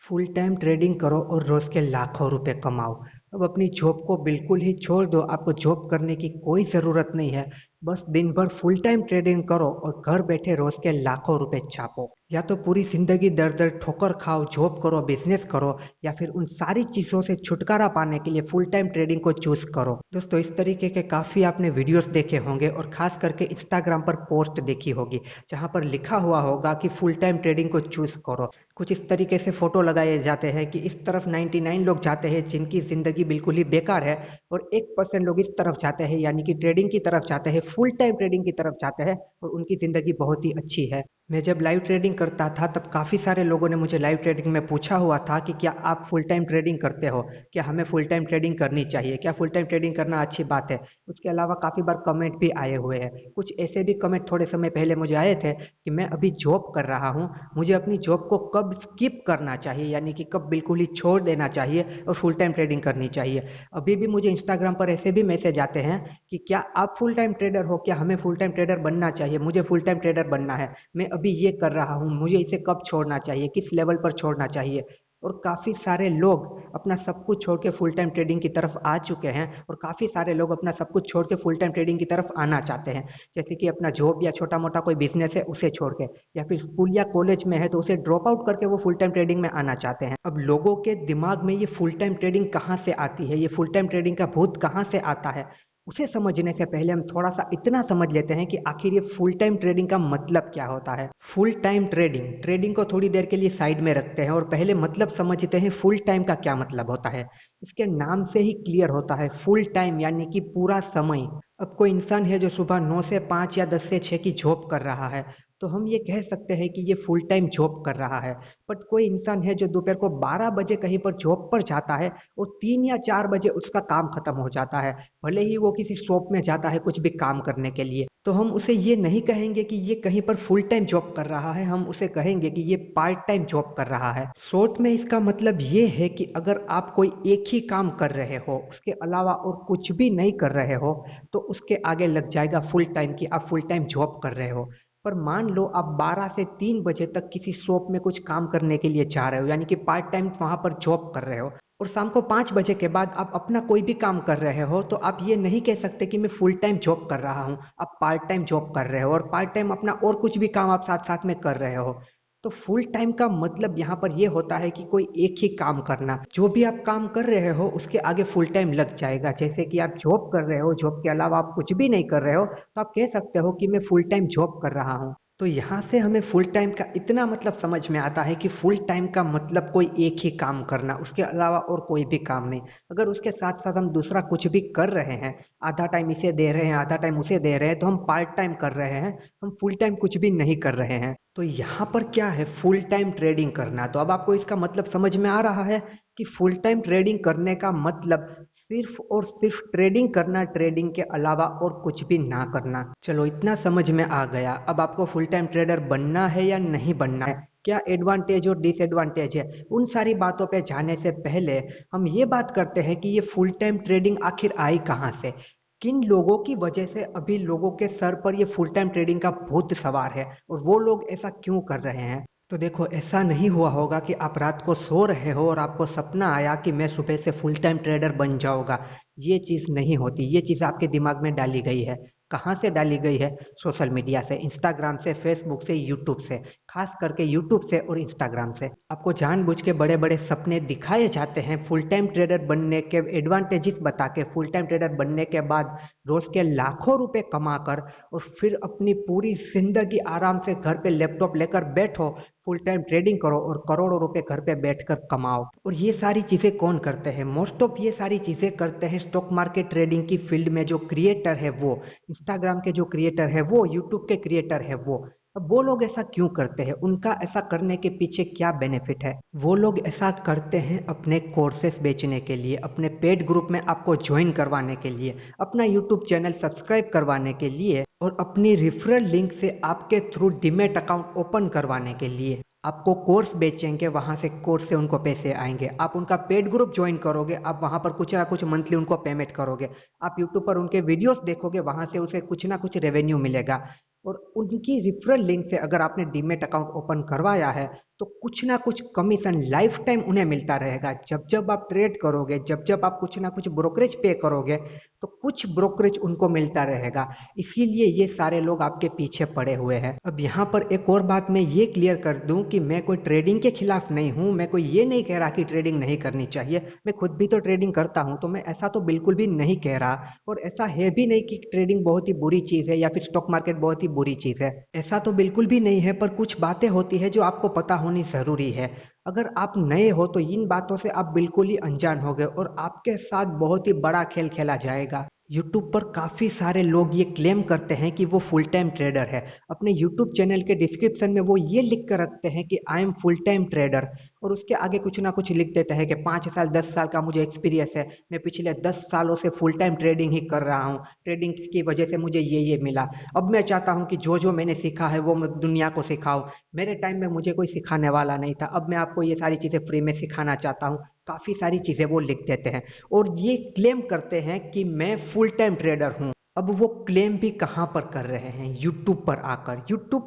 Full time trading करो और रोज के लाखों रुपए कमाओ। अब अपनी जॉब को बिल्कुल ही छोड़ दो, आपको जॉब करने की कोई ज़रूरत नहीं है। बस दिन भर फुल टाइम ट्रेडिंग करो और घर बैठे रोज के लाखों रुपए छापो। या तो पूरी जिंदगी दर दर ठोकर खाओ, जॉब करो, बिजनेस करो, या फिर उन सारी चीज़ों से छुटकारा पाने के लिए फुल टाइम ट्रेडिंग को चूज करो। दोस्तों, इस तरीके के काफ़ी आपने वीडियोस देखे होंगे और खास करके इंस्टाग्राम पर पोस्ट देखी होगी जहां पर लिखा हुआ होगा कि फुल टाइम ट्रेडिंग को चूज करो। कुछ इस तरीके से फोटो लगाए जाते हैं कि इस तरफ 99 लोग जाते हैं जिनकी जिंदगी बिल्कुल ही बेकार है, और 1% लोग इस तरफ जाते हैं यानी कि ट्रेडिंग की तरफ जाते हैं, फुल टाइम ट्रेडिंग की तरफ जाते हैं और उनकी जिंदगी बहुत ही अच्छी है। मैं जब लाइव ट्रेडिंग करता था तब काफ़ी सारे लोगों ने मुझे लाइव ट्रेडिंग में पूछा हुआ था कि क्या आप फुल टाइम ट्रेडिंग करते हो, क्या हमें फुल टाइम ट्रेडिंग करनी चाहिए, क्या फुल टाइम ट्रेडिंग करना अच्छी बात है। उसके अलावा काफ़ी बार कमेंट भी आए हुए हैं। कुछ ऐसे भी कमेंट थोड़े समय पहले मुझे आए थे कि मैं अभी जॉब कर रहा हूँ, मुझे अपनी जॉब को कब स्किप करना चाहिए यानी कि कब बिल्कुल ही छोड़ देना चाहिए और फुल टाइम ट्रेडिंग करनी चाहिए। अभी भी मुझे इंस्टाग्राम पर ऐसे भी मैसेज आते हैं कि क्या आप फुल टाइम ट्रेडर हो, क्या हमें फुल टाइम ट्रेडर बनना चाहिए, मुझे फुल टाइम ट्रेडर बनना है, मैं अभी ये कर रहा हूँ, मुझे इसे कब छोड़ना चाहिए, किस लेवल पर छोड़ना चाहिए। और काफ़ी सारे लोग अपना सब कुछ छोड़ के फुल टाइम ट्रेडिंग की तरफ आ चुके हैं और काफ़ी सारे लोग अपना सब कुछ छोड़ के फुल टाइम ट्रेडिंग की तरफ आना चाहते हैं। जैसे कि अपना जॉब या छोटा मोटा कोई बिजनेस है उसे छोड़ के, या फिर स्कूल या कॉलेज में है तो उसे ड्रॉप आउट करके वो फुल टाइम ट्रेडिंग में आना चाहते हैं। अब लोगों के दिमाग में ये फुल टाइम ट्रेडिंग कहाँ से आती है, ये फुल टाइम ट्रेडिंग का भूत कहाँ से आता है, उसे समझने से पहले हम थोड़ा सा इतना समझ लेते हैं कि आखिर ये फुल टाइम ट्रेडिंग का मतलब क्या होता है। फुल टाइम ट्रेडिंग ट्रेडिंग को थोड़ी देर के लिए साइड में रखते हैं और पहले मतलब समझते हैं फुल टाइम का क्या मतलब होता है। इसके नाम से ही क्लियर होता है, फुल टाइम यानी कि पूरा समय। अब कोई इंसान है जो सुबह 9 से 5 या 10 से 6 की जॉब कर रहा है, तो हम ये कह सकते हैं कि ये फुल टाइम जॉब कर रहा है। बट कोई इंसान है जो दोपहर को 12 बजे कहीं पर जॉब पर जाता है और 3 या 4 बजे उसका काम खत्म हो जाता है, भले ही वो किसी शॉप में जाता है कुछ भी काम करने के लिए, तो हम उसे ये नहीं कहेंगे कि ये कहीं पर फुल टाइम जॉब कर रहा है, हम उसे कहेंगे कि ये पार्ट टाइम जॉब कर रहा है। शॉर्ट में इसका मतलब ये है कि अगर आप कोई एक ही काम कर रहे हो, उसके अलावा और कुछ भी नहीं कर रहे हो, तो उसके आगे लग जाएगा फुल टाइम कि आप फुल टाइम जॉब कर रहे हो। पर मान लो आप 12 से 3 बजे तक किसी शॉप में कुछ काम करने के लिए जा रहे हो यानी कि पार्ट टाइम वहां पर जॉब कर रहे हो, और शाम को 5 बजे के बाद आप अपना कोई भी काम कर रहे हो, तो आप ये नहीं कह सकते कि मैं फुल टाइम जॉब कर रहा हूँ। आप पार्ट टाइम जॉब कर रहे हो और पार्ट टाइम अपना और कुछ भी काम आप साथ साथ में कर रहे हो। तो फुल टाइम का मतलब यहाँ पर यह होता है कि कोई एक ही काम करना, जो भी आप काम कर रहे हो उसके आगे फुल टाइम लग जाएगा। जैसे कि आप जॉब कर रहे हो, जॉब के अलावा आप कुछ भी नहीं कर रहे हो, तो आप कह सकते हो कि मैं फुल टाइम जॉब कर रहा हूँ। तो यहाँ से हमें फुल टाइम का इतना मतलब समझ में आता है कि फुल टाइम का मतलब कोई एक ही काम करना, उसके अलावा और कोई भी काम नहीं। अगर उसके साथ साथ हम दूसरा कुछ भी कर रहे हैं, आधा टाइम इसे दे रहे हैं, आधा टाइम उसे दे रहे हैं, तो हम पार्ट टाइम कर रहे हैं, हम फुल टाइम कुछ भी नहीं कर रहे हैं। तो यहाँ पर क्या है, फुल टाइम ट्रेडिंग करना। तो अब आपको इसका मतलब समझ में आ रहा है कि फुल टाइम ट्रेडिंग करने का मतलब सिर्फ और सिर्फ ट्रेडिंग करना, ट्रेडिंग के अलावा और कुछ भी ना करना। चलो, इतना समझ में आ गया। अब आपको फुल टाइम ट्रेडर बनना है या नहीं बनना है, क्या एडवांटेज और डिसएडवांटेज है, उन सारी बातों पे जाने से पहले हम ये बात करते हैं कि ये फुल टाइम ट्रेडिंग आखिर आई कहाँ से, किन लोगों की वजह से अभी लोगों के सर पर ये फुल टाइम ट्रेडिंग का भूत सवार है और वो लोग ऐसा क्यों कर रहे हैं। तो देखो, ऐसा नहीं हुआ होगा कि आप रात को सो रहे हो और आपको सपना आया कि मैं सुबह से फुल टाइम ट्रेडर बन जाऊंगा। ये चीज़ नहीं होती, ये चीज़ आपके दिमाग में डाली गई है। कहाँ से डाली गई है? सोशल मीडिया से, इंस्टाग्राम से, फेसबुक से, यूट्यूब से। खास करके यूट्यूब से और इंस्टाग्राम से आपको जानबूझ के बड़े बड़े सपने दिखाए जाते हैं, फुल टाइम ट्रेडर बनने के एडवांटेजेस बता के, फुल टाइम ट्रेडर बनने के बाद रोज के लाखों रुपए कमाकर, और फिर अपनी पूरी जिंदगी आराम से घर पे लैपटॉप लेकर बैठो, फुल टाइम ट्रेडिंग करो और करोड़ों रुपए घर पे बैठकर कमाओ। और ये सारी चीजें कौन करते हैं? मोस्ट ऑफ ये सारी चीजें करते हैं स्टॉक मार्केट ट्रेडिंग की फील्ड में जो क्रिएटर है वो, इंस्टाग्राम के जो क्रिएटर है वो, यूट्यूब के क्रिएटर है वो। अब वो लोग ऐसा क्यों करते हैं? उनका ऐसा करने के पीछे क्या बेनिफिट है? वो लोग ऐसा करते हैं अपने कोर्सेस बेचने के लिए, अपने पेड ग्रुप में आपको ज्वाइन करवाने के लिए, अपना यूट्यूब चैनल सब्सक्राइब करवाने के लिए, और अपनी रेफरल लिंक से आपके थ्रू डीमैट अकाउंट ओपन करवाने के लिए। आपको कोर्स बेचेंगे, वहां से कोर्स से उनको पैसे आएंगे, आप उनका पेड ग्रुप ज्वाइन करोगे, आप वहां पर कुछ ना कुछ मंथली उनको पेमेंट करोगे, आप यूट्यूब पर उनके वीडियोस देखोगे, वहां से उसे कुछ ना कुछ रेवेन्यू मिलेगा। और उनकी रेफरल लिंक से अगर आपने डीमैट अकाउंट ओपन करवाया है, तो कुछ ना कुछ कमीशन लाइफ टाइम उन्हें मिलता रहेगा। जब जब आप ट्रेड करोगे, जब जब आप कुछ ना कुछ ब्रोकरेज पे करोगे, तो कुछ ब्रोकरेज उनको मिलता रहेगा। इसीलिए ये सारे लोग आपके पीछे पड़े हुए हैं। अब यहाँ पर एक और बात मैं ये क्लियर कर दूं कि मैं कोई ट्रेडिंग के खिलाफ नहीं हूँ। मैं कोई ये नहीं कह रहा कि ट्रेडिंग नहीं करनी चाहिए। मैं खुद भी तो ट्रेडिंग करता हूँ, तो मैं ऐसा तो बिल्कुल भी नहीं कह रहा। और ऐसा है भी नहीं कि ट्रेडिंग बहुत ही बुरी चीज़ है या फिर स्टॉक मार्केट बहुत ही बुरी चीज़ है। ऐसा तो बिल्कुल भी नहीं है, पर कुछ बातें होती है जो आपको पता होनी ज़रूरी है। अगर आप नए हो तो इन बातों से आप बिल्कुल ही अनजान हो गए और आपके साथ बहुत ही बड़ा खेल खेला जाएगा। यूट्यूब पर काफ़ी सारे लोग ये क्लेम करते हैं कि वो फुल टाइम ट्रेडर है। अपने यूट्यूब चैनल के डिस्क्रिप्शन में वो ये लिख कर रखते हैं कि I am full time trader, और उसके आगे कुछ ना कुछ लिख देते हैं कि 5 साल 10 साल का मुझे एक्सपीरियंस है, मैं पिछले 10 सालों से फुल टाइम ट्रेडिंग ही कर रहा हूँ, ट्रेडिंग की वजह से मुझे ये मिला। अब मैं चाहता हूँ कि जो जो मैंने सीखा है वो मैं दुनिया को सिखाऊं। मेरे टाइम में मुझे कोई सिखाने वाला नहीं था, अब मैं आपको ये सारी चीज़ें फ्री में सिखाना चाहता हूँ। काफ़ी सारी चीज़ें वो लिख देते हैं और ये क्लेम करते हैं कि मैं फुल टाइम ट्रेडर हूँ। अब वो क्लेम भी कहाँ पर कर रहे हैं? यूट्यूब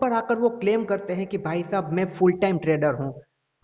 पर आकर वो क्लेम करते हैं कि भाई साहब मैं फुल टाइम ट्रेडर हूँ।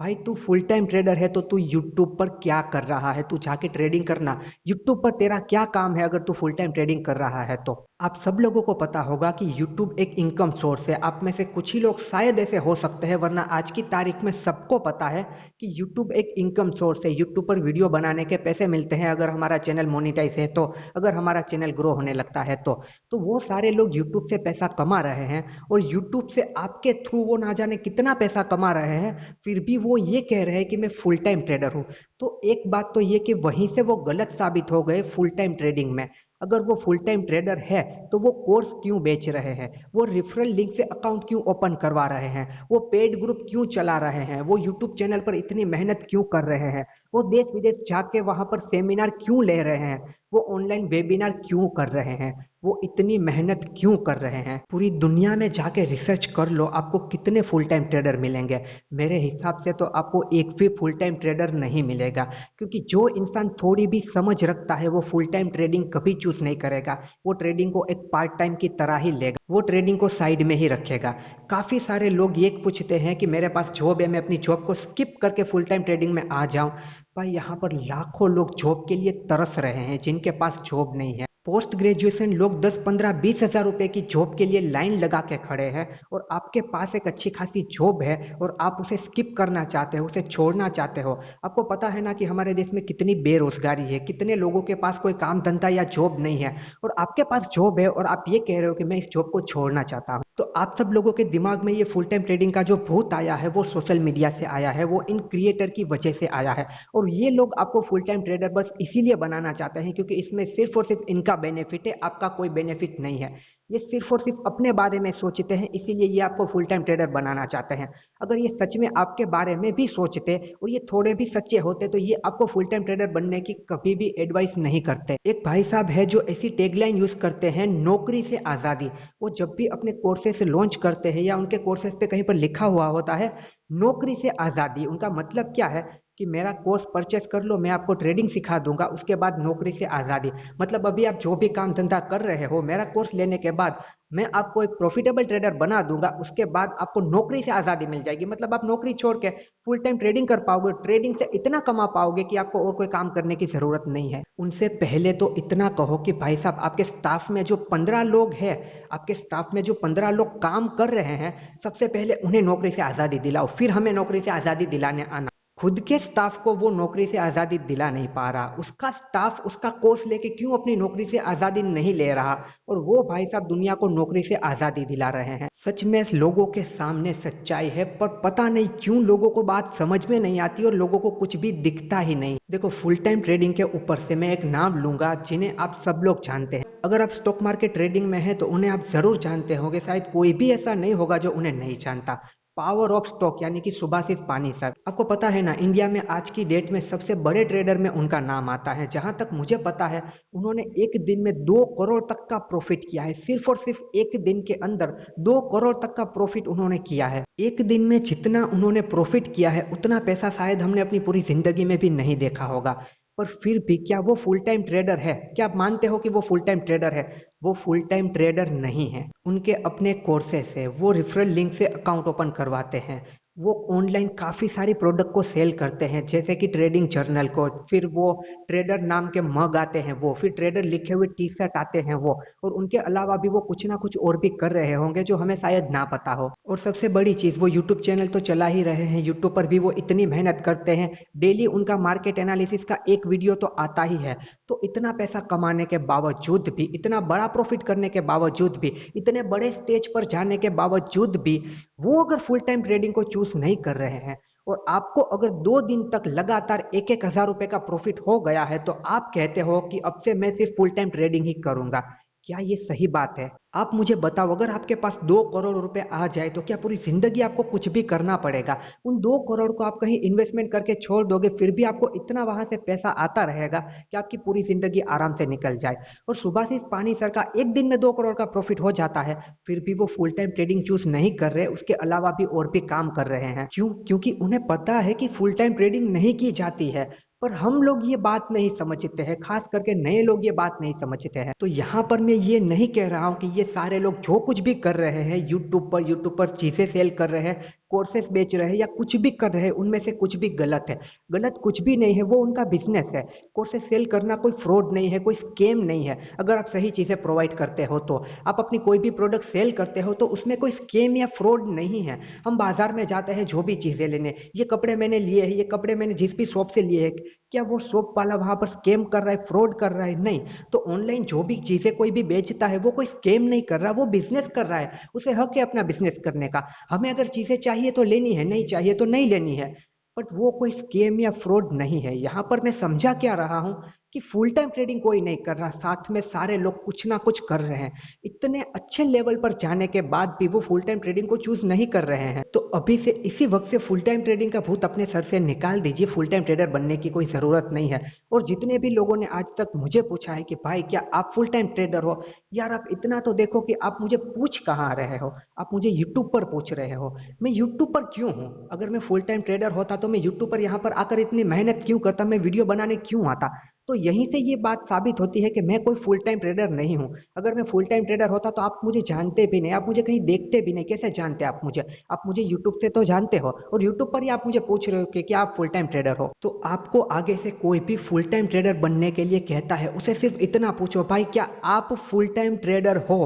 भाई तू फुल टाइम ट्रेडर है तो तू यूट्यूब पर क्या कर रहा है? तू जाके ट्रेडिंग करना। यूट्यूब पर तेरा क्या काम है अगर तू फुल टाइम ट्रेडिंग कर रहा है तो? आप सब लोगों को पता होगा कि यूट्यूब एक इनकम सोर्स है। आप में से कुछ ही लोग शायद ऐसे हो सकते हैं, वरना आज की तारीख में सबको पता है कि यूट्यूब एक इनकम सोर्स है। यूट्यूब पर वीडियो बनाने के पैसे मिलते हैं अगर हमारा चैनल मोनिटाइज है तो, अगर हमारा चैनल ग्रो होने लगता है तो वो सारे लोग यूट्यूब से पैसा कमा रहे हैं और यूट्यूब से आपके थ्रू वो ना जाने कितना पैसा कमा रहे हैं, फिर भी वो ये कह रहे हैं कि मैं फुल टाइम ट्रेडर हूँ। तो एक बात तो ये कि वहीं से वो गलत साबित हो गए फुल टाइम ट्रेडिंग में। अगर वो फुल टाइम ट्रेडर है तो वो कोर्स क्यों बेच रहे हैं? वो रेफरल लिंक से अकाउंट क्यों ओपन करवा रहे हैं? वो पेड ग्रुप क्यों चला रहे हैं? वो यूट्यूब चैनल पर इतनी मेहनत क्यों कर रहे हैं? वो देश विदेश जाके वहां पर सेमिनार क्यों ले रहे हैं? वो ऑनलाइन वेबिनार क्यों कर रहे हैं? वो इतनी मेहनत क्यों कर रहे हैं? पूरी दुनिया में जाके रिसर्च कर लो, आपको कितने फुल टाइम ट्रेडर मिलेंगे। मेरे हिसाब से तो आपको एक भी फुल टाइम ट्रेडर नहीं मिलेगा, क्योंकि जो इंसान थोड़ी भी समझ रखता है वो फुल टाइम ट्रेडिंग कभी चूज नहीं करेगा। वो ट्रेडिंग को एक पार्ट टाइम की तरह ही लेगा, वो ट्रेडिंग को साइड में ही रखेगा। काफ़ी सारे लोग ये पूछते हैं कि मेरे पास जॉब है, मैं अपनी जॉब को स्किप करके फुल टाइम ट्रेडिंग में आ जाऊं। भाई यहाँ पर लाखों लोग जॉब के लिए तरस रहे हैं जिनके पास जॉब नहीं है। पोस्ट ग्रेजुएशन लोग 10 15 20 हज़ार रुपए की जॉब के लिए लाइन लगा के खड़े हैं, और आपके पास एक अच्छी खासी जॉब है और आप उसे स्किप करना चाहते हो, उसे छोड़ना चाहते हो। आपको पता है ना कि हमारे देश में कितनी बेरोजगारी है, कितने लोगों के पास कोई काम धंधा या जॉब नहीं है, और आपके पास जॉब है और आप ये कह रहे हो कि मैं इस जॉब को छोड़ना चाहता हूँ। तो आप सब लोगों के दिमाग में ये फुल टाइम ट्रेडिंग का जो भूत आया है वो सोशल मीडिया से आया है, वो इन क्रिएटर की वजह से आया है। और ये लोग आपको फुल टाइम ट्रेडर बस इसीलिए बनाना चाहते हैं क्योंकि इसमें सिर्फ और सिर्फ इनका बेनिफिट है, आपका कोई बेनिफिट नहीं है। ये सिर्फ और सिर्फ अपने बारे में सोचते हैं, इसीलिए ये आपको फुल टाइम ट्रेडर बनाना चाहते हैं। अगर ये सच में आपके बारे में भी सोचते और ये थोड़े भी सच्चे होते तो ये आपको फुल टाइम ट्रेडर बनने की कभी भी एडवाइस नहीं करते। एक भाई साहब है जो ऐसी टैगलाइन यूज करते हैं, नौकरी से आजादी। वो जब भी अपने कोर्सेस लॉन्च करते हैं या उनके कोर्सेस पे कहीं पर लिखा हुआ होता है नौकरी से आजादी, उनका मतलब क्या है कि मेरा कोर्स परचेस कर लो, मैं आपको ट्रेडिंग सिखा दूंगा, उसके बाद नौकरी से आज़ादी। मतलब अभी आप जो भी काम धंधा कर रहे हो, मेरा कोर्स लेने के बाद मैं आपको एक प्रॉफिटेबल ट्रेडर बना दूंगा, उसके बाद आपको नौकरी से आज़ादी मिल जाएगी। मतलब आप नौकरी छोड़ के फुल टाइम ट्रेडिंग कर पाओगे, ट्रेडिंग से इतना कमा पाओगे कि आपको और कोई काम करने की ज़रूरत नहीं है। उनसे पहले तो इतना कहो कि भाई साहब आपके स्टाफ में जो 15 लोग हैं, आपके स्टाफ में जो 15 लोग काम कर रहे हैं, सबसे पहले उन्हें नौकरी से आज़ादी दिलाओ, फिर हमें नौकरी से आज़ादी दिलाने आना। खुद के स्टाफ को वो नौकरी से आज़ादी दिला नहीं पा रहा, उसका स्टाफ उसका कोर्स लेके क्यों अपनी नौकरी से आज़ादी नहीं ले रहा, और वो भाई साहब दुनिया को नौकरी से आज़ादी दिला रहे हैं। सच में लोगों के सामने सच्चाई है, पर पता नहीं क्यों लोगों को बात समझ में नहीं आती और लोगों को कुछ भी दिखता ही नहीं। देखो फुल टाइम ट्रेडिंग के ऊपर से मैं एक नाम लूंगा जिन्हें आप सब लोग जानते हैं। अगर आप स्टॉक मार्केट ट्रेडिंग में हैं तो उन्हें आप जरूर जानते होंगे, शायद कोई भी ऐसा नहीं होगा जो उन्हें नहीं जानता। पावर ऑफ स्टॉक यानी कि सुभाषिस पानी सर। आपको पता है ना, इंडिया में आज की डेट में सबसे बड़े ट्रेडर में उनका नाम आता है। जहां तक मुझे पता है उन्होंने एक दिन में 2 करोड़ तक का प्रॉफिट किया है, सिर्फ और सिर्फ एक दिन के अंदर 2 करोड़ तक का प्रॉफिट उन्होंने किया है। एक दिन में जितना उन्होंने प्रॉफिट किया है उतना पैसा शायद हमने अपनी पूरी जिंदगी में भी नहीं देखा होगा। पर फिर भी क्या वो फुल टाइम ट्रेडर है? क्या आप मानते हो कि वो फुल टाइम ट्रेडर है? वो फुल टाइम ट्रेडर नहीं है। उनके अपने कोर्सेस है, वो रेफरल लिंक से अकाउंट ओपन करवाते हैं, वो ऑनलाइन काफ़ी सारी प्रोडक्ट को सेल करते हैं, जैसे कि ट्रेडिंग जर्नल को, फिर वो ट्रेडर नाम के मग आते हैं वो, फिर ट्रेडर लिखे हुए टी शर्ट आते हैं वो, और उनके अलावा भी वो कुछ ना कुछ और भी कर रहे होंगे जो हमें शायद ना पता हो। और सबसे बड़ी चीज़, वो यूट्यूब चैनल तो चला ही रहे हैं, यूट्यूब पर भी वो इतनी मेहनत करते हैं, डेली उनका मार्केट एनालिसिस का एक वीडियो तो आता ही है। तो इतना पैसा कमाने के बावजूद भी, इतना बड़ा प्रॉफिट करने के बावजूद भी, इतने बड़े स्टेज पर जाने के बावजूद भी, वो अगर फुल टाइम ट्रेडिंग को चूज नहीं कर रहे हैं, और आपको अगर 2 दिन तक लगातार 1-1 हज़ार रुपए का प्रॉफिट हो गया है, तो आप कहते हो कि अब से मैं सिर्फ फुल टाइम ट्रेडिंग ही करूंगा। क्या ये सही बात है? आप मुझे बताओ, अगर आपके पास 2 करोड़ रुपए आ जाए तो क्या पूरी जिंदगी आपको कुछ भी करना पड़ेगा? उन 2 करोड़ को आप कहीं इन्वेस्टमेंट करके छोड़ दोगे, फिर भी आपको इतना वहां से पैसा आता रहेगा कि आपकी पूरी जिंदगी आराम से निकल जाए। और सुभाषिस पानी सर का एक दिन में 2 करोड़ का प्रॉफिट हो जाता है, फिर भी वो फुल टाइम ट्रेडिंग चूज नहीं कर रहे, उसके अलावा भी और भी काम कर रहे हैं। क्यों? क्योंकि उन्हें पता है कि फुल टाइम ट्रेडिंग नहीं की जाती है। पर हम लोग ये बात नहीं समझते हैं, खास करके नए लोग ये बात नहीं समझते हैं। तो यहाँ पर मैं ये नहीं कह रहा हूँ कि ये सारे लोग जो कुछ भी कर रहे हैं, यूट्यूब पर चीजें सेल कर रहे हैं, कोर्सेस बेच रहे हैं, या कुछ भी कर रहे हैं, उनमें से कुछ भी गलत है। गलत कुछ भी नहीं है, वो उनका बिजनेस है। कोर्सेस सेल करना कोई फ्रॉड नहीं है, कोई स्केम नहीं है। अगर आप सही चीजें प्रोवाइड करते हो तो, आप अपनी कोई भी प्रोडक्ट सेल करते हो तो उसमें कोई स्केम या फ्रॉड नहीं है। हम बाजार में जाते हैं जो भी चीजें लेने, ये कपड़े मैंने लिए हैं, ये कपड़े मैंने जिस भी शॉप से लिए हैं, क्या वो शॉप वाला वहां पर स्केम कर रहा है, फ्रॉड कर रहा है? नहीं। तो ऑनलाइन जो भी चीजें कोई भी बेचता है, वो कोई स्केम नहीं कर रहा, वो बिजनेस कर रहा है, उसे हक है अपना बिजनेस करने का। हमें अगर चीजें चाहिए तो लेनी है, नहीं चाहिए तो नहीं लेनी है। बट वो कोई स्केम या फ्रॉड नहीं है। यहाँ पर मैं समझा क्या रहा हूँ कि फुल टाइम ट्रेडिंग कोई नहीं कर रहा, साथ में सारे लोग कुछ ना कुछ कर रहे हैं। इतने अच्छे लेवल पर जाने के बाद भी वो फुल टाइम ट्रेडिंग को चूज नहीं कर रहे हैं। तो अभी से इसी वक्त से फुल टाइम ट्रेडिंग का भूत अपने सर से निकाल दीजिए। फुल टाइम ट्रेडर बनने की कोई जरूरत नहीं है। और जितने भी लोगों ने आज तक मुझे पूछा है कि भाई क्या आप फुल टाइम ट्रेडर हो, यार आप इतना तो देखो कि आप मुझे पूछ कहाँ रहे हो। आप मुझे यूट्यूब पर पूछ रहे हो। मैं यूट्यूब पर क्यों हूँ? अगर मैं फुल टाइम ट्रेडर होता तो मैं यूट्यूब पर यहाँ पर आकर इतनी मेहनत क्यों करता, मैं वीडियो बनाने क्यों आता? तो यहीं से ये बात साबित होती है कि मैं कोई फुल टाइम ट्रेडर नहीं हूँ। अगर मैं फुल टाइम ट्रेडर होता तो आप मुझे जानते भी नहीं, आप मुझे कहीं देखते भी नहीं। कैसे जानते आप मुझे? आप मुझे यूट्यूब से तो जानते हो, और यूट्यूब पर ही आप मुझे पूछ रहे हो कि क्या आप फुल टाइम ट्रेडर हो। तो आपको आगे से कोई भी फुल टाइम ट्रेडर बनने के लिए कहता है, उसे सिर्फ इतना पूछो, भाई क्या आप फुल टाइम ट्रेडर हो?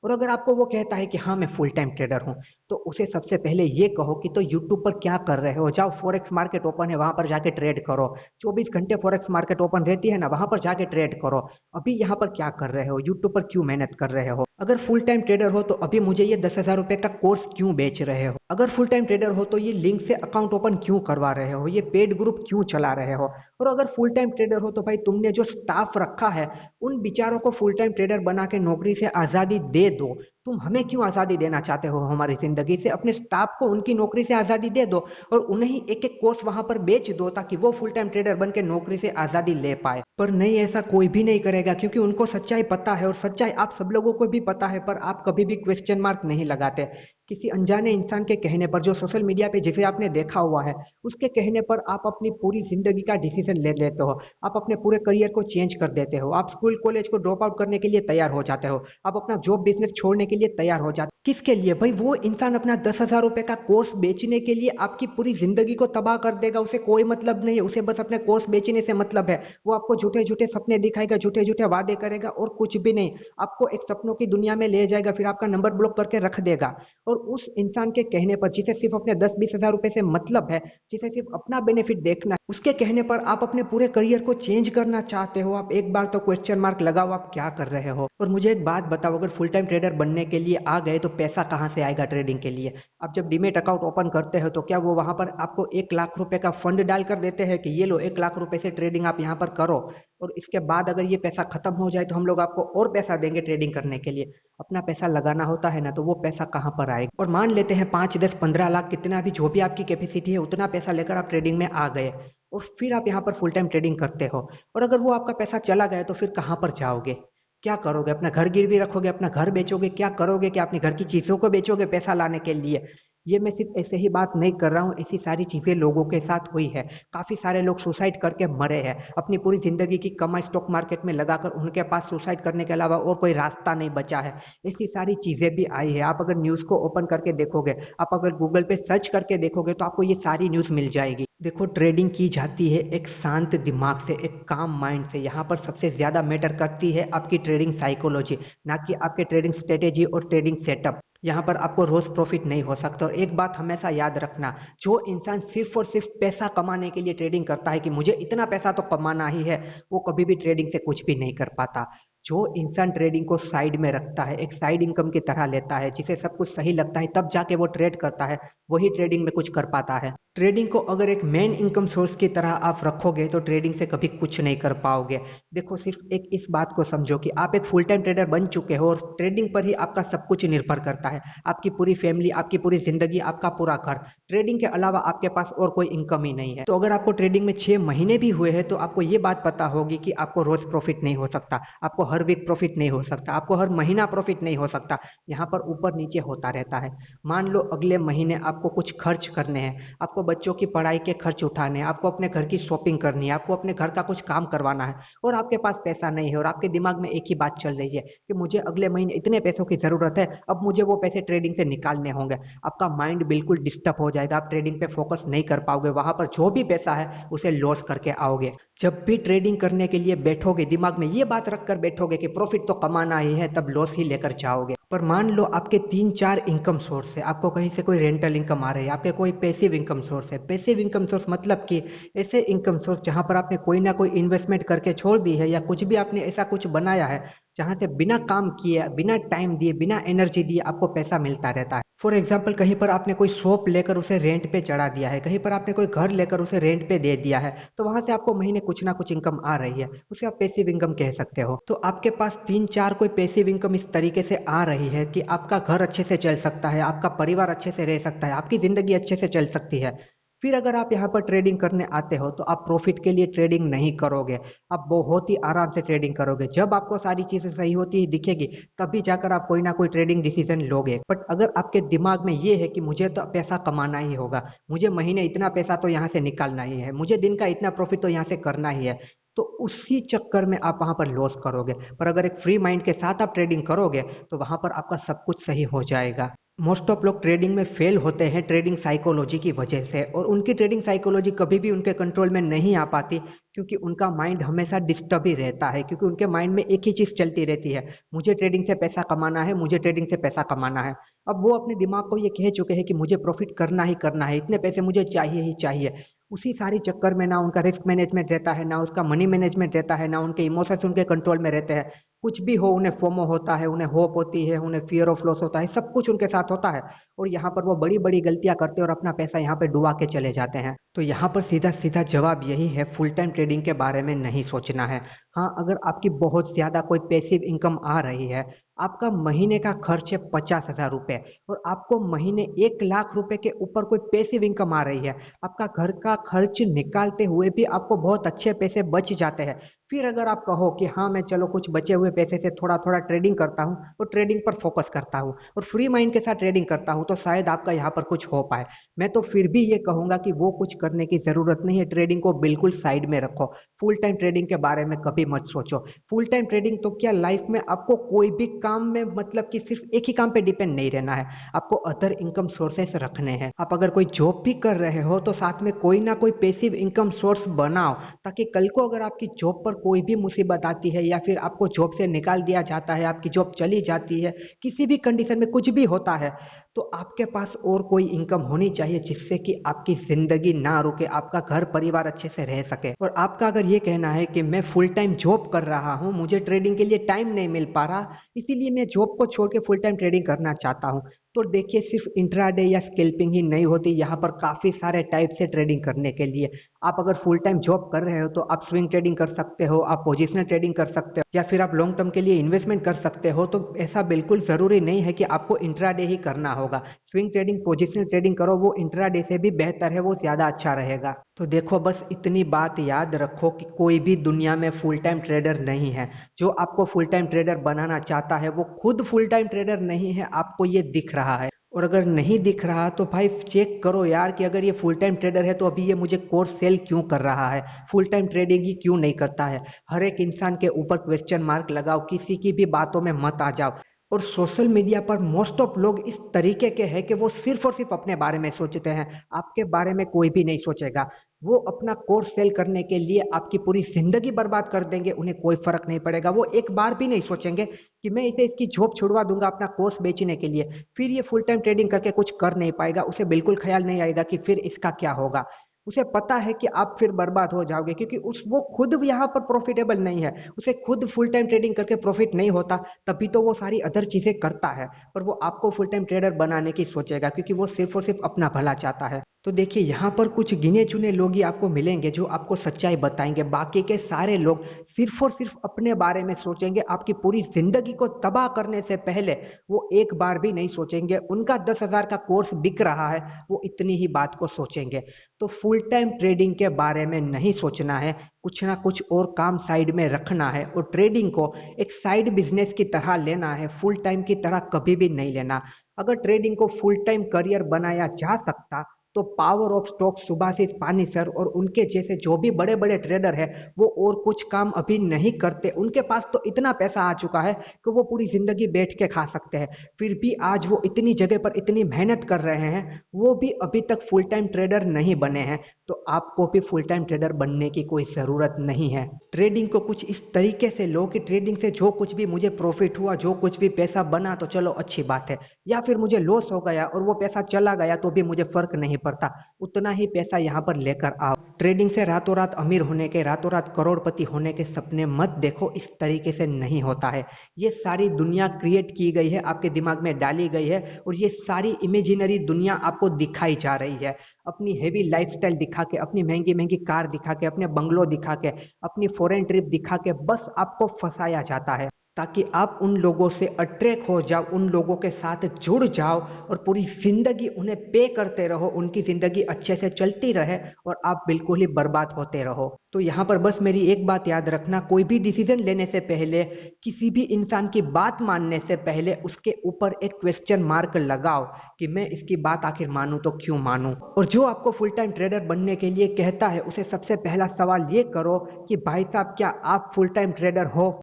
और अगर आपको वो कहता है कि हाँ मैं फुल टाइम ट्रेडर हूँ, तो उसे सबसे पहले ये कहो कि तो यूट्यूब पर क्या कर रहे हो, जाओ फॉरेक्स मार्केट ओपन है वहां पर जाके ट्रेड करो। 24 घंटे फॉरेक्स मार्केट ओपन रहती है ना, वहां पर जाके ट्रेड करो। अभी यहाँ पर क्या कर रहे हो? यूट्यूब पर क्यों मेहनत कर रहे हो? अगर फुल टाइम ट्रेडर हो तो अभी मुझे ये 10,000 रुपए का कोर्स क्यों बेच रहे हो? अगर फुल टाइम ट्रेडर हो तो ये लिंक से अकाउंट ओपन क्यों करवा रहे हो? ये पेड ग्रुप क्यों चला रहे हो? और अगर फुल टाइम ट्रेडर हो तो भाई तुमने जो स्टाफ रखा है, उन बिचारों को फुल टाइम ट्रेडर बना के नौकरी से आजादी दे दो। तुम हमें क्यों आजादी देना चाहते हो हमारी जिंदगी से? अपने स्टाफ को उनकी नौकरी से आजादी दे दो, और उन्हें ही एक एक कोर्स वहां पर बेच दो, ताकि वो फुल टाइम ट्रेडर बन के नौकरी से आजादी ले पाए। पर नहीं, ऐसा कोई भी नहीं करेगा, क्योंकि उनको सच्चाई पता है, और सच्चाई आप सब लोगों को भी पता है, पर आप कभी भी क्वेश्चन मार्क नहीं लगाते। किसी अनजाने इंसान के कहने पर, जो सोशल मीडिया पे जिसे आपने देखा हुआ है, उसके कहने पर आप अपनी पूरी जिंदगी का डिसीजन ले लेते हो। आप अपने पूरे करियर को चेंज कर देते हो। आप स्कूल कॉलेज को ड्रॉप आउट करने के लिए तैयार हो जाते हो। आप अपना जॉब बिजनेस छोड़ने के लिए तैयार हो जाते हो। किसके लिए भाई? वो इंसान अपना 10,000 रुपए का कोर्स बेचने के लिए आपकी पूरी जिंदगी को तबाह कर देगा। उसे कोई मतलब नहीं है, उसे बस अपने कोर्स बेचने से मतलब है। वो आपको झूठे झूठे सपने दिखाएगा, झूठे झूठे वादे करेगा, और कुछ भी नहीं। आपको एक सपनों की दुनिया में ले जाएगा, फिर आपका नंबर ब्लॉक करके रख देगा। और उस इंसान के कहने पर, जिसे सिर्फ अपने 10-20 हज़ार रुपए से मतलब है, जिसे सिर्फ अपना बेनिफिट देखना है, उसके कहने पर आप अपने पूरे करियर को चेंज करना चाहते हो। आप एक बार तो क्वेश्चन मार्क लगाओ, आप क्या कर रहे हो? और मुझे एक बात बताओ, अगर फुल टाइम ट्रेडर बनने के लिए आ गए तो पैसा कहाँ से आएगा ट्रेडिंग के लिए? आप जब डीमेट अकाउंट ओपन करते हो तो क्या वो वहां पर आपको 1 लाख रुपए का फंड डाल कर देते हैं कि ये लो 1 लाख रुपए से ट्रेडिंग आप यहाँ पर करो, और इसके बाद अगर ये पैसा खत्म हो जाए तो हम लोग आपको और पैसा देंगे ट्रेडिंग करने के लिए? अपना पैसा लगाना होता है ना, तो वो पैसा कहाँ पर आएगा? और मान लेते हैं 5, 10, 15 लाख, कितना भी जो भी आपकी कैपेसिटी है, उतना पैसा लेकर आप ट्रेडिंग में आ गए, और फिर आप यहाँ पर फुल टाइम ट्रेडिंग करते हो, और अगर वो आपका पैसा चला गया तो फिर कहाँ पर जाओगे? क्या करोगे? अपना घर गिरवी रखोगे? अपना घर बेचोगे? क्या करोगे? क्या अपने घर की चीजों को बेचोगे पैसा लाने के लिए? ये मैं सिर्फ ऐसे ही बात नहीं कर रहा हूँ, ऐसी सारी चीज़ें लोगों के साथ हुई है। काफ़ी सारे लोग सुसाइड करके मरे हैं। अपनी पूरी ज़िंदगी की कमाई स्टॉक मार्केट में लगाकर उनके पास सुसाइड करने के अलावा और कोई रास्ता नहीं बचा है। ऐसी सारी चीज़ें भी आई है। आप अगर न्यूज़ को ओपन करके देखोगे, आप अगर गूगल पे सर्च करके देखोगे तो आपको ये सारी न्यूज़ मिल जाएगी। देखो, ट्रेडिंग की जाती है एक शांत दिमाग से, एक काम माइंड से। यहाँ पर सबसे ज़्यादा मैटर करती है आपकी ट्रेडिंग साइकोलॉजी, ना कि आपके ट्रेडिंग स्ट्रेटेजी और ट्रेडिंग सेटअप। यहाँ पर आपको रोज प्रॉफिट नहीं हो सकता। और एक बात हमेशा याद रखना, जो इंसान सिर्फ और सिर्फ पैसा कमाने के लिए ट्रेडिंग करता है कि मुझे इतना पैसा तो कमाना ही है, वो कभी भी ट्रेडिंग से कुछ भी नहीं कर पाता। जो इंसान ट्रेडिंग को साइड में रखता है, एक साइड इनकम की तरह लेता है, जिसे सब कुछ सही लगता है तब जाके वो ट्रेड करता है, वही ट्रेडिंग में कुछ कर पाता है। ट्रेडिंग को अगर एक मेन इनकम सोर्स की तरह आप रखोगे तो ट्रेडिंग से कभी कुछ नहीं कर पाओगे। देखो, सिर्फ एक इस बात को समझो कि आप एक फुल टाइम ट्रेडर बन चुके हो और ट्रेडिंग पर ही आपका सब कुछ निर्भर करता है। आपकी पूरी फैमिली, आपकी पूरी जिंदगी, आपका पूरा घर। ट्रेडिंग के अलावा आपके पास और कोई इनकम ही नहीं है। तो अगर आपको ट्रेडिंग में 6 महीने भी हुए हैं तो आपको ये बात पता होगी कि आपको रोज प्रॉफिट नहीं हो सकता, आपको हर वीक प्रॉफिट नहीं हो सकता, आपको हर महीना प्रॉफिट नहीं हो सकता। यहाँ पर ऊपर नीचे होता रहता है। मान लो अगले महीने आपको कुछ खर्च करने हैं, आपको बच्चों की पढ़ाई के खर्च उठाने हैं, आपको अपने घर की शॉपिंग करनी है, आपको अपने घर का कुछ काम करवाना है और आपके पास पैसा नहीं है और आपके दिमाग में एक ही बात चल रही है कि मुझे अगले महीने इतने पैसों की जरूरत है, अब मुझे वो पैसे ट्रेडिंग से निकालने होंगे। आपका माइंड बिल्कुल डिस्टर्ब हो जाएगा, आप ट्रेडिंग पे फोकस नहीं कर पाओगे, वहां पर जो भी पैसा है उसे लॉस करके आओगे। जब भी ट्रेडिंग करने के लिए बैठोगे, दिमाग में ये बात रखकर बैठोगे कि प्रॉफिट तो कमाना ही है, तब लॉस ही लेकर जाओगे। पर मान लो आपके 3-4 इनकम सोर्स है, आपको कहीं से कोई रेंटल इनकम आ रही है, आपके कोई पैसिव इनकम सोर्स है। पैसिव इनकम सोर्स मतलब कि ऐसे इनकम सोर्स जहां पर आपने कोई ना कोई इन्वेस्टमेंट करके छोड़ दी है, या कुछ भी आपने ऐसा कुछ बनाया है जहां से बिना काम किए, बिना टाइम दिए, बिना एनर्जी दिए आपको पैसा मिलता रहता है। फॉर एग्जाम्पल, कहीं पर आपने कोई शॉप लेकर उसे रेंट पे चढ़ा दिया है, कहीं पर आपने कोई घर लेकर उसे रेंट पे दे दिया है, तो वहां से आपको महीने कुछ ना कुछ इनकम आ रही है, उसे आप पैसिव इनकम कह सकते हो। तो आपके पास 3-4 कोई पैसिव इनकम इस तरीके से आ रही है कि आपका घर अच्छे से चल सकता है, आपका परिवार अच्छे से रह सकता है, आपकी जिंदगी अच्छे से चल सकती है। फिर अगर आप यहाँ पर ट्रेडिंग करने आते हो तो आप प्रॉफिट के लिए ट्रेडिंग नहीं करोगे, आप बहुत ही आराम से ट्रेडिंग करोगे। जब आपको सारी चीजें सही होती ही दिखेगी, तभी जाकर आप कोई ना कोई ट्रेडिंग डिसीजन लोगे। बट अगर आपके दिमाग में ये है कि मुझे तो पैसा कमाना ही होगा, मुझे महीने इतना पैसा तो यहाँ से निकालना ही है, मुझे दिन का इतना प्रॉफिट तो यहाँ से करना ही है, तो उसी चक्कर में आप वहां पर लॉस करोगे। पर अगर एक फ्री माइंड के साथ आप ट्रेडिंग करोगे तो वहां पर आपका सब कुछ सही हो जाएगा। मोस्ट ऑफ लोग ट्रेडिंग में फेल होते हैं ट्रेडिंग साइकोलॉजी की वजह से, और उनकी ट्रेडिंग साइकोलॉजी कभी भी उनके कंट्रोल में नहीं आ पाती, क्योंकि उनका माइंड हमेशा डिस्टर्ब ही रहता है, क्योंकि उनके माइंड में एक ही चीज चलती रहती है, मुझे ट्रेडिंग से पैसा कमाना है, मुझे ट्रेडिंग से पैसा कमाना है। अब वो अपने दिमाग को ये कह चुके हैं कि मुझे प्रॉफिट करना ही करना है, इतने पैसे मुझे चाहिए ही चाहिए। उसी सारी चक्कर में ना उनका रिस्क मैनेजमेंट रहता है, ना उसका मनी मैनेजमेंट रहता है, ना उनके इमोशंस उनके कंट्रोल में रहते हैं। कुछ भी हो, उन्हें फोमो होता है, उन्हें होप होती है, उन्हें फियर ऑफ लॉस होता है, सब कुछ उनके साथ होता है। और यहाँ पर वो बड़ी बड़ी गलतियां करते हैं और अपना पैसा यहाँ पे डुबा के चले जाते हैं। तो यहाँ पर सीधा सीधा जवाब यही है, फुल टाइम ट्रेडिंग के बारे में नहीं सोचना है। हाँ, अगर आपकी बहुत ज्यादा कोई पैसिव इनकम आ रही है, आपका महीने का खर्च है 50,000 रुपए, और आपको महीने 1 लाख रुपए के ऊपर कोई पैसिव इनकम आ रही है, आपका घर का खर्च निकालते हुए भी आपको बहुत अच्छे पैसे बच जाते हैं। फिर अगर आप कहो कि हाँ, मैं चलो कुछ बचे हुए पैसे से थोड़ा थोड़ा ट्रेडिंग करता हूँ और ट्रेडिंग पर फोकस करता हूँ और फ्री माइंड के साथ ट्रेडिंग करता हूँ, तो शायद आपका यहाँ पर कुछ हो पाए। मैं तो फिर भी ये कहूंगा कि वो कुछ करने की जरूरत नहीं है, ट्रेडिंग को बिल्कुल साइड में रखो। फुल टाइम ट्रेडिंग के बारे में कभी मत सोचो। फुल टाइम ट्रेडिंग तो क्या, लाइफ में आपको कोई भी काम में, मतलब कि सिर्फ एक ही काम पे डिपेंड नहीं रहना है, आपको अदर इनकम सोर्सेस रखने हैं। आप अगर कोई जॉब भी कर रहे हो तो साथ में कोई ना कोई पैसिव इनकम सोर्स बनाओ, ताकि कल को अगर आपकी जॉब पर कोई भी मुसीबत आती है या फिर आपको जॉब से निकाल दिया जाता है, आपकी जॉब चली जाती है, किसी भी कंडीशन में कुछ भी होता है, तो आपके पास और कोई इनकम होनी चाहिए जिससे कि आपकी जिंदगी ना रुके, आपका घर परिवार अच्छे से रह सके। और आपका अगर ये कहना है कि मैं फुल टाइम जॉब कर रहा हूं, मुझे ट्रेडिंग के लिए टाइम नहीं मिल पा रहा, इसीलिए मैं जॉब को छोड़ के फुल टाइम ट्रेडिंग करना चाहता हूं, तो देखिए, सिर्फ इंट्राडे या स्कैल्पिंग ही नहीं होती, यहाँ पर काफी सारे टाइप से ट्रेडिंग करने के लिए। आप अगर फुल टाइम जॉब कर रहे हो तो आप स्विंग ट्रेडिंग कर सकते हो, आप पोजिशनल ट्रेडिंग कर सकते हो, या फिर आप लॉन्ग टर्म के लिए इन्वेस्टमेंट कर सकते हो। तो ऐसा बिल्कुल जरूरी नहीं है कि आपको इंट्राडे ही करना होगा। स्विंग ट्रेडिंग, पोजिशनल ट्रेडिंग करो, वो इंट्राडे से भी बेहतर है, वो ज्यादा अच्छा रहेगा। तो देखो, बस इतनी बात याद रखो कि कोई भी दुनिया में फुल टाइम ट्रेडर नहीं है। जो आपको फुल टाइम ट्रेडर बनाना चाहता है वो खुद फुल टाइम ट्रेडर नहीं है, आपको ये दिख रहा है। और अगर नहीं दिख रहा तो भाई चेक करो यार कि अगर ये फुल टाइम ट्रेडर है तो अभी ये मुझे कोर्स सेल क्यों कर रहा है, फुल टाइम ट्रेडिंग ही क्यों नहीं करता है। हर एक इंसान के ऊपर क्वेश्चन मार्क लगाओ, किसी की भी बातों में मत आ जाओ। और सोशल मीडिया पर मोस्ट ऑफ लोग इस तरीके के हैं कि वो सिर्फ और सिर्फ अपने बारे में सोचते हैं, आपके बारे में कोई भी नहीं सोचेगा। वो अपना कोर्स सेल करने के लिए आपकी पूरी जिंदगी बर्बाद कर देंगे, उन्हें कोई फर्क नहीं पड़ेगा। वो एक बार भी नहीं सोचेंगे कि मैं इसे इसकी जॉब छुड़वा दूंगा अपना कोर्स बेचने के लिए, फिर ये फुल टाइम ट्रेडिंग करके कुछ कर नहीं पाएगा। उसे बिल्कुल ख्याल नहीं आएगा कि फिर इसका क्या होगा। उसे पता है कि आप फिर बर्बाद हो जाओगे, क्योंकि उस वो खुद यहाँ पर प्रॉफिटेबल नहीं है, उसे खुद फुल टाइम ट्रेडिंग करके प्रॉफिट नहीं होता, तभी तो वो सारी अदर चीजें करता है। पर वो आपको फुल टाइम ट्रेडर बनाने की सोचेगा, क्योंकि वो सिर्फ और सिर्फ अपना भला चाहता है। तो देखिए, यहाँ पर कुछ गिने चुने लोग ही आपको मिलेंगे जो आपको सच्चाई बताएंगे, बाकी के सारे लोग सिर्फ और सिर्फ अपने बारे में सोचेंगे। आपकी पूरी जिंदगी को तबाह करने से पहले वो एक बार भी नहीं सोचेंगे। उनका 10,000 का कोर्स बिक रहा है, वो इतनी ही बात को सोचेंगे। तो फुल टाइम ट्रेडिंग के बारे में नहीं सोचना है, कुछ ना कुछ और काम साइड में रखना है, और ट्रेडिंग को एक साइड बिजनेस की तरह लेना है, फुल टाइम की तरह कभी भी नहीं लेना। अगर ट्रेडिंग को फुल टाइम करियर बनाया जा सकता तो पावर ऑफ स्टॉक, सुभाषिस पानी सर और उनके जैसे जो भी बड़े बड़े ट्रेडर हैं, वो और कुछ काम अभी नहीं करते। उनके पास तो इतना पैसा आ चुका है कि वो पूरी जिंदगी बैठ के खा सकते हैं, फिर भी आज वो इतनी जगह पर इतनी मेहनत कर रहे हैं, वो भी अभी तक फुल टाइम ट्रेडर नहीं बने हैं। तो आपको भी फुल टाइम ट्रेडर बनने की कोई ज़रूरत नहीं है। ट्रेडिंग को कुछ इस तरीके से लो कि ट्रेडिंग से जो कुछ भी मुझे प्रॉफिट हुआ, जो कुछ भी पैसा बना तो चलो अच्छी बात है, या फिर मुझे लॉस हो गया और वो पैसा चला गया तो भी मुझे फर्क नहीं पड़ता, उतना ही पैसा यहाँ पर लेकर आओ। ट्रेडिंग से रातों रात अमीर होने के, रातों रात करोड़पति होने के सपने मत देखो, इस तरीके से नहीं होता है। ये सारी दुनिया क्रिएट की गई है, आपके दिमाग में डाली गई है, और ये सारी इमेजिनरी दुनिया आपको दिखाई जा रही है। अपनी हेवी लाइफस्टाइल दिखा के, अपनी महंगी महंगी कार दिखा के, अपने बंगलो दिखा के, अपनी फॉरेन ट्रिप दिखा के बस आपको फंसाया जाता है, ताकि आप उन लोगों से अट्रैक्ट हो जाओ, उन लोगों के साथ जुड़ जाओ और पूरी जिंदगी उन्हें पे करते रहो, उनकी जिंदगी अच्छे से चलती रहे और आप बिल्कुल ही बर्बाद होते रहो। तो यहाँ पर बस मेरी एक बात याद रखना, कोई भी डिसीजन लेने से पहले, किसी भी इंसान की बात मानने से पहले उसके ऊपर एक क्वेश्चन मार्क लगाओ कि मैं इसकी बात आखिर मानूं तो क्यों मानूं। और जो आपको फुल टाइम ट्रेडर बनने के लिए कहता है, उसे सबसे पहला सवाल ये करो कि भाई साहब, क्या आप फुल टाइम ट्रेडर हो?